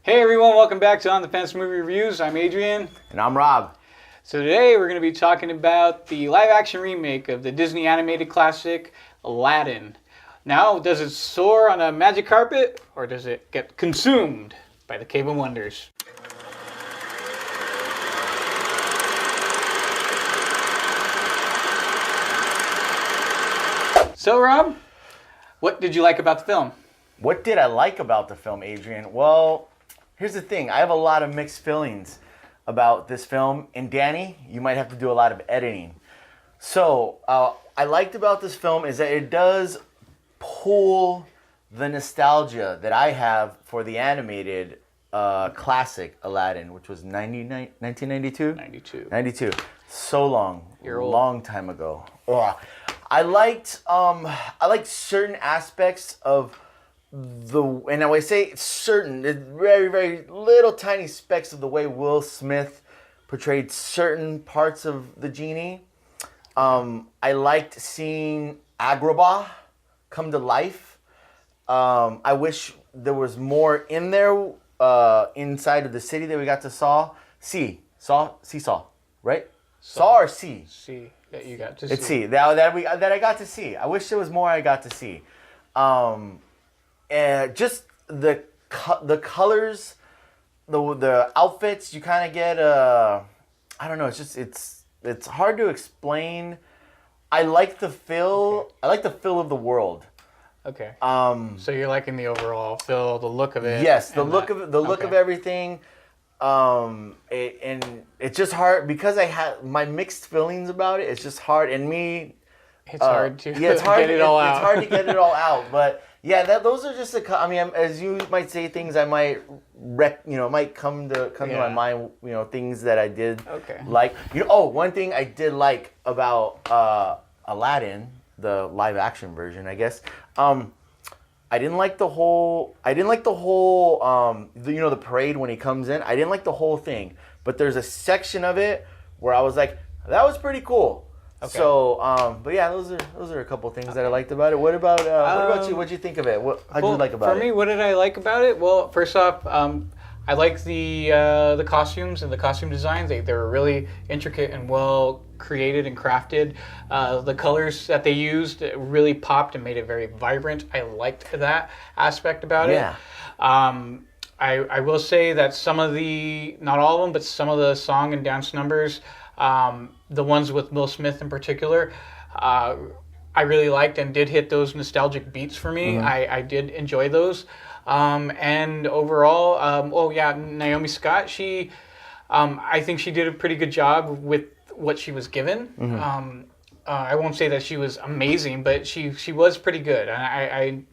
Hey everyone, welcome back to On the Fence Movie Reviews. I'm Adrian. And I'm Rob. So today we're going to be talking about the live-action remake of the Disney animated classic, Aladdin. Now, does it soar on a magic carpet, or does it get consumed by the Cave of Wonders? So Rob, what did you like about the film? What did I like about the film, Adrian? Well, here's the thing. I have a lot of mixed feelings about this film. And Danny, you might have to do a lot of editing. So, I liked about this film is that it does pull the nostalgia that I have for the animated classic Aladdin, which was 1992? 92. So long. You're old. Long time ago. Ugh. I liked certain aspects of and I say certain, very, very little tiny specks of the way Will Smith portrayed certain parts of the genie. I liked seeing Agrabah come to life. I wish there was more in there inside of the city that we got to see, right? Saw or see? See that you got to see. It's see that I got to see. I wish there was more I got to see. And just the colors, the outfits, you kind of get I don't know. It's hard to explain. I like the feel. Okay. I like the feel of the world. Okay. So you're liking the overall feel, the look of it. Yes, the look of everything. And it's just hard because I had my mixed feelings about it. It's just hard, and me. It's hard to get it all out. It's hard to get it all out, but. Yeah, those are just as you might say things I might might come to my mind, things that I did like. One thing I did like about Aladdin, the live action version, I guess. I didn't like the whole the parade when he comes in. I didn't like the whole thing, but there's a section of it where I was like, that was pretty cool. Okay. So, but yeah, those are a couple things that I liked about it. What about you? What'd you think of it? How'd you like about it? For me, what did I like about it? Well, first off, I liked the costumes and the costume designs. They were really intricate and well created and crafted. The colors that they used really popped and made it very vibrant. I liked that aspect about it. I will say that not all of them, but some of the song and dance numbers, the ones with Will Smith in particular, I really liked and did hit those nostalgic beats for me. Mm-hmm. I did enjoy those. And overall, Naomi Scott, I think she did a pretty good job with what she was given. Mm-hmm. I won't say that she was amazing, but she was pretty good. And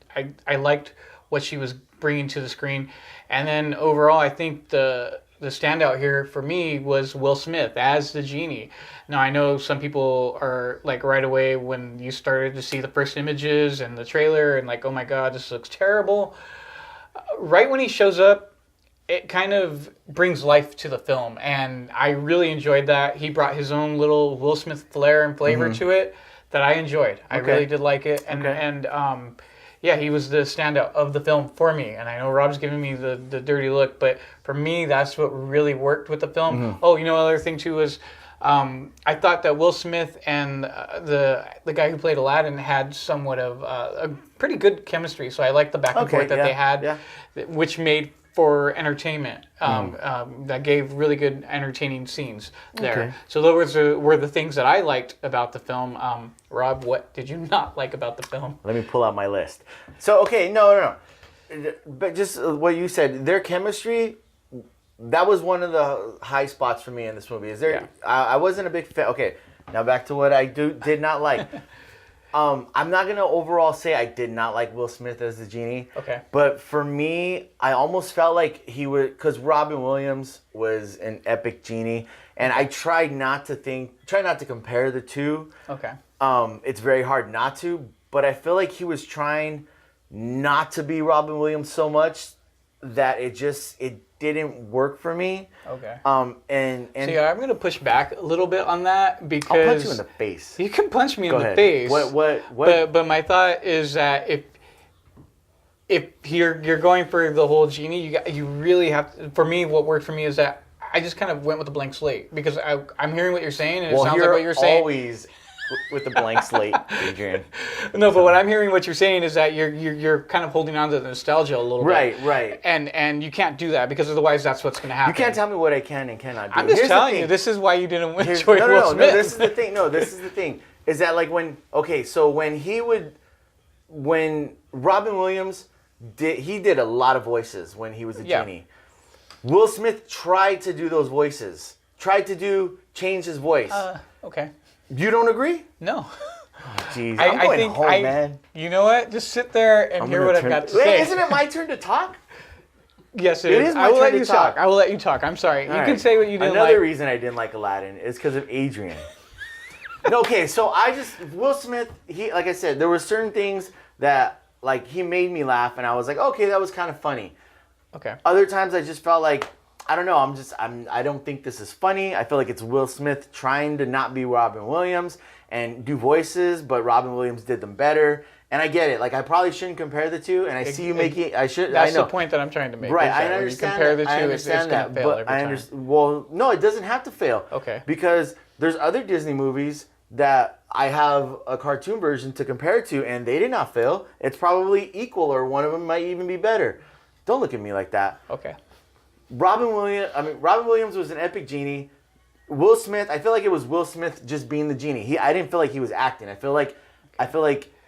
I liked what she was bringing to the screen. And then overall, I think the standout here for me was Will Smith as the genie. Now, I know some people are like right away when you started to see the first images and the trailer and like, oh my God, this looks terrible. Right when he shows up, it kind of brings life to the film. And I really enjoyed that. He brought his own little Will Smith flair and flavor to it that I enjoyed. I really did like it. Yeah, he was the standout of the film for me. And I know Rob's giving me the dirty look, but for me, that's what really worked with the film. Mm-hmm. Oh, another thing too was I thought that Will Smith and the guy who played Aladdin had somewhat of a pretty good chemistry. So I liked the back and forth that they had, which made for entertainment. That gave really good entertaining scenes there. Okay. So those were the things that I liked about the film. Rob, what did you not like about the film? Let me pull out my list. So, no. But just what you said, their chemistry, that was one of the high spots for me in this movie. I wasn't a big fan. Okay, now back to what I did not like. I'm not going to overall say I did not like Will Smith as the genie. Okay. But for me, I almost felt like because Robin Williams was an epic genie, and I try not to compare the two. Okay. It's very hard not to, but I feel like he was trying not to be Robin Williams so much that it didn't work for me. Okay. And so I'm gonna push back a little bit on that because I'll punch you in the face. You can punch me in the face. What? But my thought is that if you're going for the whole genie, you really have to, for me, what worked for me is that I just kind of went with a blank slate because I'm hearing what you're saying and it sounds like what you're saying. Always with the blank slate, Adrian. No, but what I'm hearing what you're saying is that you're kind of holding on to the nostalgia a little bit. Right. And you can't do that because otherwise that's what's going to happen. You can't tell me what I can and cannot do. I'm just telling you, this is why you didn't enjoy Will Smith. No, this is the thing. No, this is the thing. Is that like when Robin Williams did a lot of voices when he was a genie. Will Smith tried to do those voices. Change his voice. Okay. You don't agree? No. Oh, jeez, I'm going home, man. You know what? Just sit there and hear what I've got to say. Isn't it my turn to talk? Yes, it is. I will let you talk. I will let you talk. I'm sorry. You can say what you didn't like. Another reason I didn't like Aladdin is because of Adrian. Okay, so Will Smith, like I said, there were certain things that like he made me laugh and I was like, okay, that was kind of funny. Okay. Other times I just felt like, I don't know, I don't think this is funny. I feel like it's Will Smith trying to not be Robin Williams and do voices, but Robin Williams did them better. And I get it. Like I probably shouldn't compare the two, and I see you making. I should. That's I know. the point that I'm trying to make. Right, I understand. When you compare the two, I understand it's going to fail every time. Well, no, it doesn't have to fail. Okay. Because there's other Disney movies that I have a cartoon version to compare to, and they did not fail. It's probably equal, or one of them might even be better. Don't look at me like that. Okay. Robin Williams was an epic genie. Will Smith, I feel like it was Will Smith just being the genie. I didn't feel like he was acting. I feel like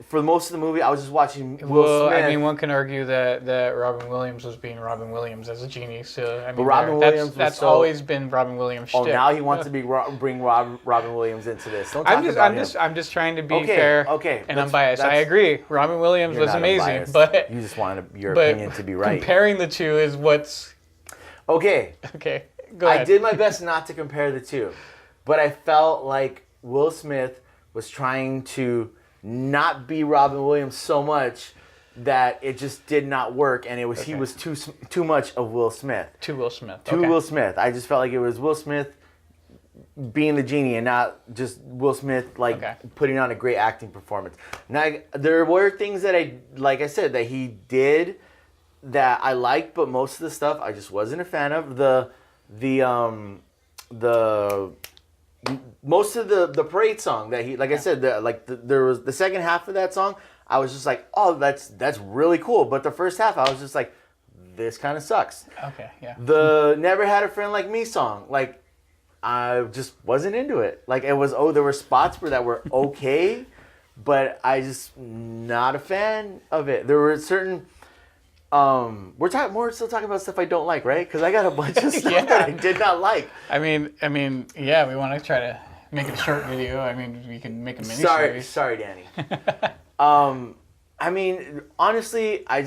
for most of the movie, I was just watching Will Smith. I mean, one can argue that Robin Williams was being Robin Williams as a genie. So I mean, but Robin Williams that's always been Robin Williams' shtick. Oh, now he wants to bring Robin Williams into this. Don't talk about him. I'm just trying to be fair. Okay. And unbiased. I agree. Robin Williams was amazing, unbiased. but you just wanted your opinion to be right. Comparing the two is what's okay. Okay. Go ahead. I did my best not to compare the two, but I felt like Will Smith was trying to not be Robin Williams so much that it just did not work, and he was too much of Will Smith. To Will Smith. Will Smith. I just felt like it was Will Smith being the genie and not just Will Smith putting on a great acting performance. Now there were things that that he did that I liked, but most of the stuff I just wasn't a fan of. Most of the parade song that he, I said, there was the second half of that song. I was just like, oh, that's really cool. But the first half, I was just like, this kind of sucks. Okay, yeah. The Never Had a Friend Like Me song, I just wasn't into it. There were spots that were okay, but I just not a fan of it. There were certain. We're still talking about stuff I don't like, right? Because I got a bunch of stuff that I did not like. I mean, yeah. We want to try to make it a short video. I mean, we can make a mini series. Sorry, Danny. I mean, honestly, I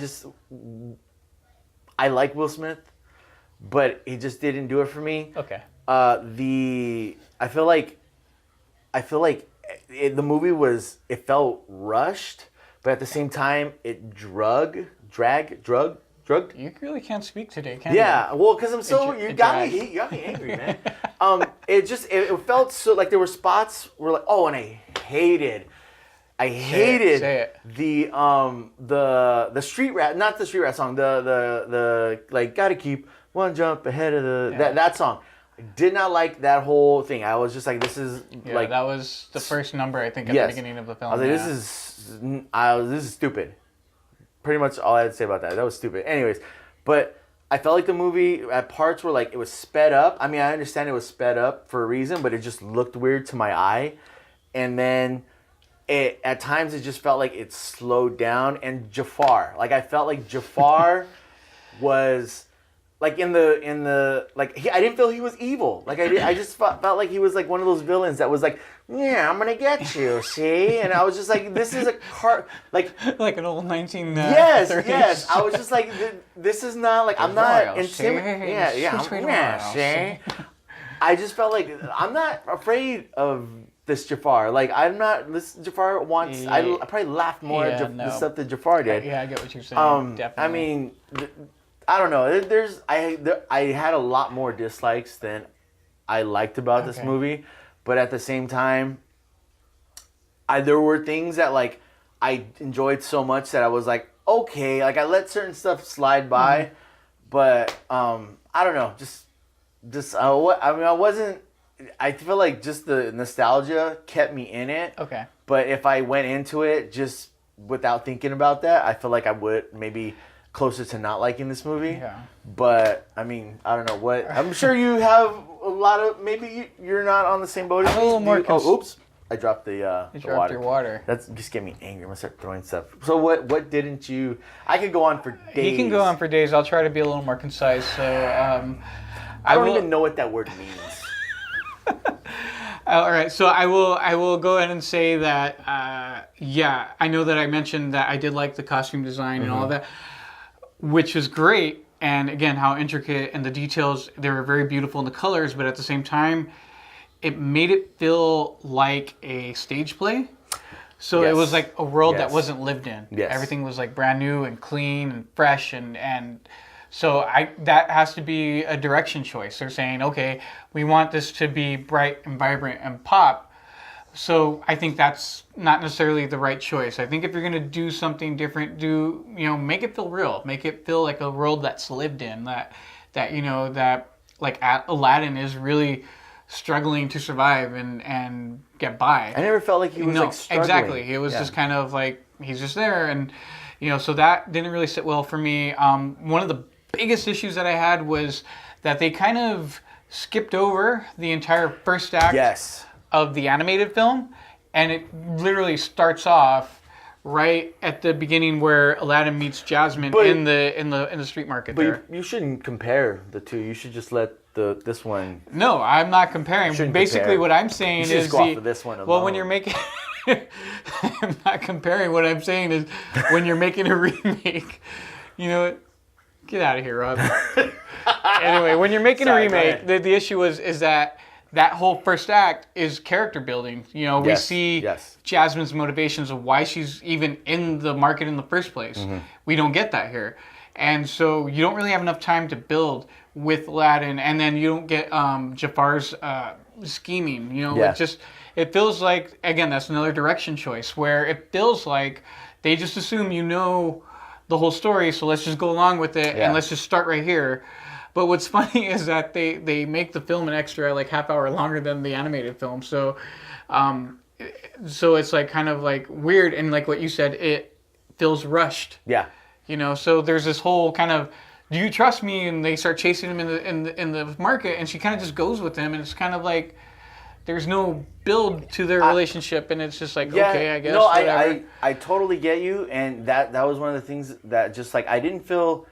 like Will Smith, but he just didn't do it for me. Okay. I feel like the movie felt rushed, but at the same time, it drugged. You really can't speak today, can you? Yeah, well, because you got me angry, man. It felt so like there were spots where and I hated Say it. the street rat, not the street rat song, the gotta keep one jump ahead of that song. I did not like that whole thing. I was just like, this is that was the first number I think at the beginning of the film. I was like, this is stupid. Pretty much all I had to say about that. That was stupid. Anyways, but I felt like the movie at parts were it was sped up. I mean, I understand it was sped up for a reason, but it just looked weird to my eye. And then at times it just felt like it slowed down. And Jafar, I felt like Jafar was I didn't feel he was evil. I just felt like he was one of those villains that was yeah, I'm gonna get you, see? And I was just like, this is a like an old 1930s. Yes. I was just like, this is not I'm not intimidated. Yeah, see? I just felt like I'm not afraid of this Jafar. This Jafar wants. I probably laughed more at the stuff that Jafar did. Yeah, I get what you're saying. Definitely. I mean, I don't know. I had a lot more dislikes than I liked about this movie. But at the same time, there were things that I enjoyed so much that I was like, okay. Like I let certain stuff slide by, but I don't know. I mean, I wasn't. I feel like just the nostalgia kept me in it. Okay. But if I went into it just without thinking about that, I feel like I would maybe closer to not liking this movie. Yeah. But I mean, I don't know what. I'm sure you have a lot of. Maybe you're not on the same boat as I'm a me. little more. Oops! I dropped the You the dropped water. your water. That's just getting me angry. I'm gonna start throwing stuff. So what didn't you? I could go on for days. He can go on for days. I'll try to be a little more concise. So I don't even know what that word means. All right, so I will go ahead and say that yeah, I know that I mentioned that I did like the costume design and all of that, which was great. And again, how intricate and the details, they were very beautiful in the colors, but at the same time, it made it feel like a stage play. So it was like a world that wasn't lived in. Yes. Everything was like brand new and clean and fresh and so that has to be a direction choice. They're saying, okay, we want this to be bright and vibrant and pop. So I think that's not necessarily the right choice. I think if you're going to do something different, make it feel real. Make it feel like a world that's lived in, that like Aladdin is really struggling to survive and get by. I never felt like he was like struggling. Exactly. It was just kind of like he's just there, and so that didn't really sit well for me. One of the biggest issues that I had was that they kind of skipped over the entire first act of the animated film, and it literally starts off right at the beginning where Aladdin meets Jasmine in the street market. But you shouldn't compare the two. You should just let this one. No, I'm not comparing. Basically, compare. What I'm saying you is just go off of this one alone. Well, when you're making. I'm not comparing. What I'm saying is when you're making a remake, get out of here, Rob. Anyway, when you're making a remake, the issue is that whole first act is character building. We see Jasmine's motivations of why she's even in the market in the first place. We don't get that here. And so you don't really have enough time to build with Aladdin, and then you don't get Jafar's scheming. It feels like, again, that's another direction choice where it feels like they just assume the whole story, so let's just go along with it and let's just start right here. But what's funny is that they make the film an extra like half hour longer than the animated film, so it's like kind of like weird, and like what you said, it feels rushed. Yeah. So there's this whole kind of, do you trust me? And they start chasing him in the market, and she kind of just goes with him, and it's kind of like there's no build to their relationship, and it's just like, okay, I guess. No, whatever. I totally get you, and that was one of the things that just like I didn't feel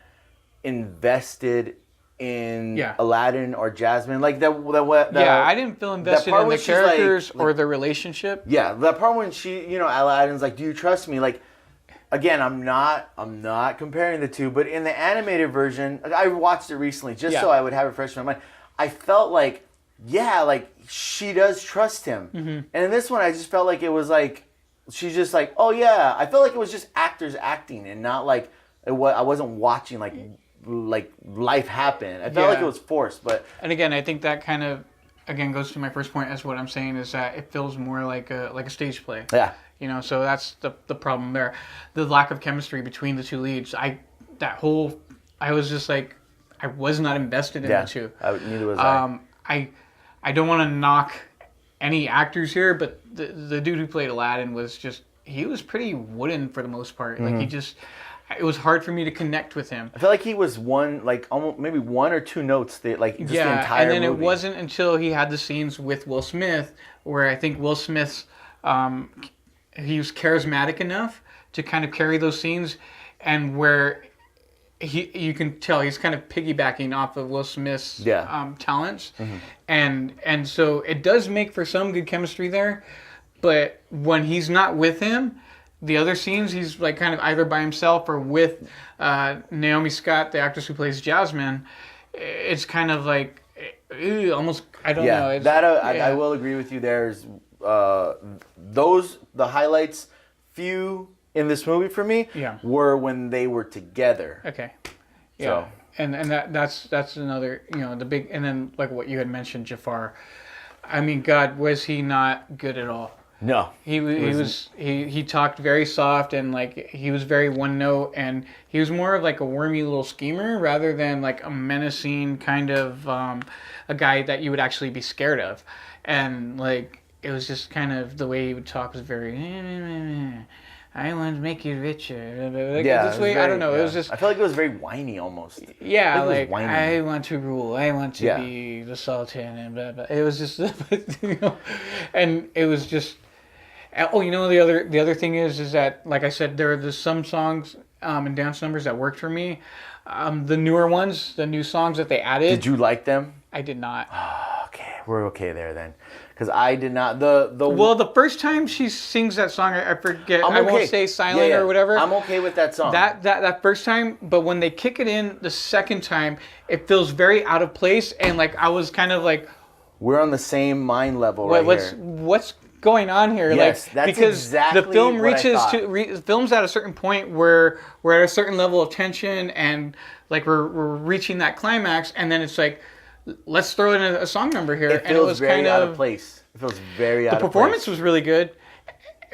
invested in Aladdin or Jasmine, like I didn't feel invested in the characters or the relationship. Yeah, that part when she, Aladdin's like, "Do you trust me?" Like, again, I'm not comparing the two, but in the animated version, I watched it recently just so I would have it fresh in my mind. I felt like, like she does trust him, and in this one, I just felt like it was like she's just like, oh yeah. I felt like it was just actors acting and not like I wasn't watching like life happen. I felt like it was forced, and again, I think that kind of goes to my first point as what I'm saying is that it feels more like a stage play. Yeah. So that's the problem there. The lack of chemistry between the two leads. I was just like, I was not invested in the two. Neither was I. I don't want to knock any actors here, but the dude who played Aladdin he was pretty wooden for the most part. Like it was hard for me to connect with him. I feel like he was almost maybe one or two notes the entire and then movie. It wasn't until he had the scenes with Will Smith where I think Will Smith's he was charismatic enough to kind of carry those scenes, and where you can tell he's kind of piggybacking off of Will Smith's talents, and so it does make for some good chemistry there. But when he's not with him, the other scenes he's like kind of either by himself or with Naomi Scott, the actress who plays Jasmine. It's kind of like almost, I don't know. It's, I will agree with you. There's the highlights few in this movie for me were when they were together. Okay. Yeah. So. And that's another, the big, and then like what you had mentioned, Jafar. I mean, God, was he not good at all? No. He talked very soft, and like he was very one note, and he was more of like a wormy little schemer rather than like a menacing kind of a guy that you would actually be scared of. And like it was just kind of the way he would talk was very I want to make you richer. Like, Yeah, this it was way, I very- don't know. yeah. It was just I feel like it was very whiny almost. yeah, it was like whiny. I want to rule. I want to Yeah. be the sultan and blah blah. It was just, you know, and it was just. Oh, you know the other thing is that like I said, there's some songs and dance numbers that worked for me. The newer ones, the new songs that they added. Did you like them? I did not. Okay, we're okay there then. Because I did not. The Well, the first time she sings that song, I forget. I'm I won't okay. say silent Yeah, yeah. or whatever. I'm okay with that song. That first time, but when they kick it in the second time, it feels very out of place, and like I was kind of like, We're on the same mind level what's going on here? Yes, like that's because exactly the film what I reaches thought. to film's at a certain point where we're at a certain level of tension, and like we're reaching that climax, and then it's like, let's throw in a song number here, It and it feels was very kind out of of place. It feels very out the of place. performance was really good,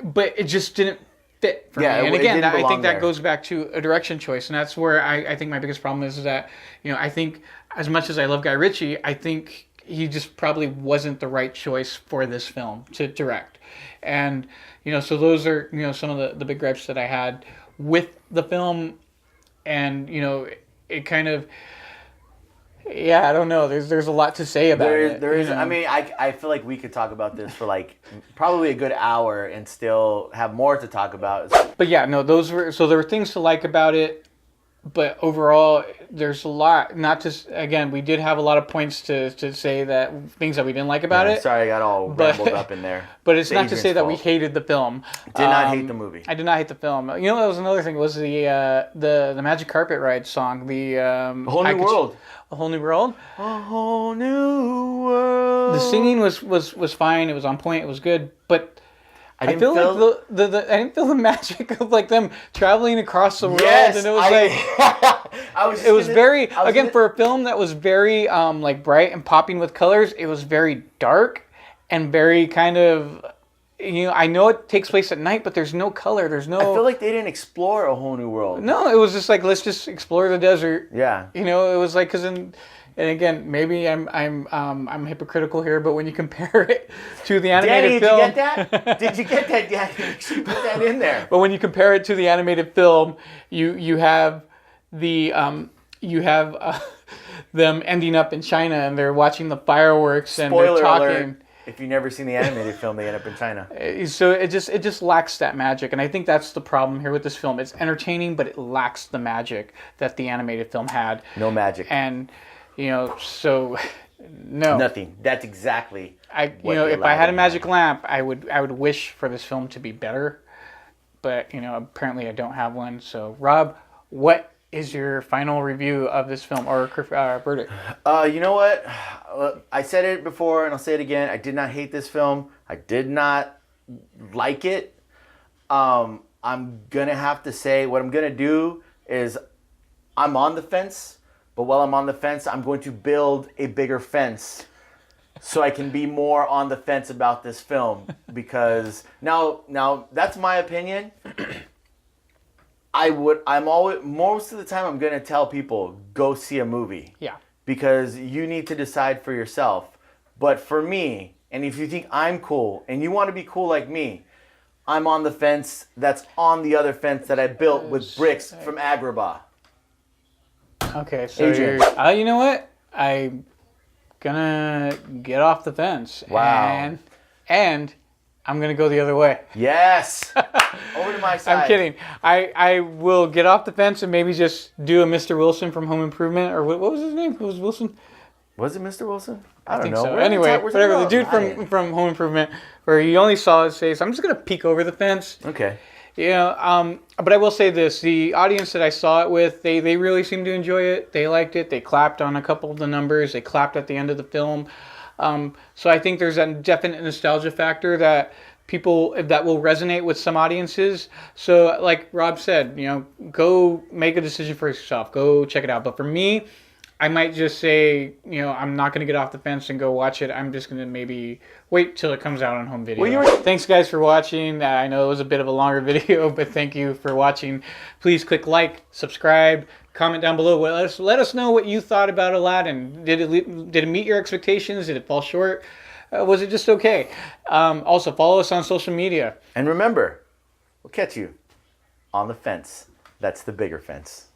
but it just didn't fit for Yeah, me. And it again, didn't I belong think that there. goes back to a direction choice, and that's where I think my biggest problem is that, you know, I think as much as I love Guy Ritchie, I think he just probably wasn't the right choice for this film to direct. And, you know, so those are, you know, some of the big gripes that I had with the film. And, you know, it kind of, yeah, I don't know. There's a lot to say about it. There is. you know? I mean, I feel like we could talk about this for like probably a good hour and still have more to talk about. But yeah, no, there were things to like about it, but overall, there's a lot. Not just again, we did have a lot of points to say that things that we didn't like about it. Sorry, I got all But- rambled up in there. But it's not to Adrian's say that we fault. hated the film. Did not hate the movie. I did not hate the film. You know, that was another thing. Was the Magic Carpet Ride song? The A Whole New World. A Whole New World. A whole new world. The singing was fine. It was on point. It was good. But I didn't feel feel- like I didn't feel the magic of like them traveling across the world. Yes, And it was like. I was. It was very I was again gonna- for a film that was very like bright and popping with colors. It was very dark and very kind of, you know, I know it takes place at night, but there's no color. There's no. I feel like they didn't explore a whole new world. No, it was just like let's just explore the desert. Yeah. You know, it was like and again maybe I'm hypocritical here, but when you compare it to the Danny, animated did film, you get that? Did you get that, Danny? Make sure you put that in there. but when you compare it to the animated film, you have the them ending up in China and they're watching the fireworks and Spoiler they're talking. alert. If you've never seen the animated film, they end up in China. So it just lacks that magic, and I think that's the problem here with this film. It's entertaining, but it lacks the magic that the animated film had. No magic. And you know, so no, Nothing. That's exactly. what the if I had a Aladdin magic lamp, I would wish for this film to be better. But you know, apparently I don't have one. So Rob, what is your final review of this film or verdict? You know what? I said it before and I'll say it again. I did not hate this film. I did not like it. I'm gonna have to say what I'm gonna do is I'm on the fence, but while I'm on the fence, I'm going to build a bigger fence so I can be more on the fence about this film because now that's my opinion. I'm always, most of the time I'm going to tell people, go see a movie. Yeah. Because you need to decide for yourself. But for me, and if you think I'm cool and you want to be cool like me, I'm on the fence that's on the other fence that I built with bricks from Agrabah. Okay, so Adrian. you know what? I'm gonna get off the fence. Wow. And I'm gonna go the other way. Yes! Over to my side. I'm kidding. I will get off the fence and maybe just do a Mr. Wilson from Home Improvement, or what was his name? What was Wilson? Was it Mr. Wilson? I I don't think know. so. We're Anyway, talking whatever. The about dude Aladdin. from Home Improvement, where he only saw his face. I'm just gonna peek over the fence. Okay. Yeah, but I will say this: the audience that I saw it with, they really seemed to enjoy it. They liked it. They clapped on a couple of the numbers. They clapped at the end of the film. So I think there's a definite nostalgia factor that that will resonate with some audiences. So, like Rob said, you know, go make a decision for yourself. Go check it out. But for me, I might just say, I'm not going to get off the fence and go watch it. I'm just going to maybe wait till it comes out on home video. Thanks, guys, for watching. I know it was a bit of a longer video, but thank you for watching. Please click like, subscribe, comment down below. Let us know what you thought about Aladdin. Did it meet your expectations? Did it fall short? Was it just okay? Also, follow us on social media. And remember, we'll catch you on the fence. That's the bigger fence.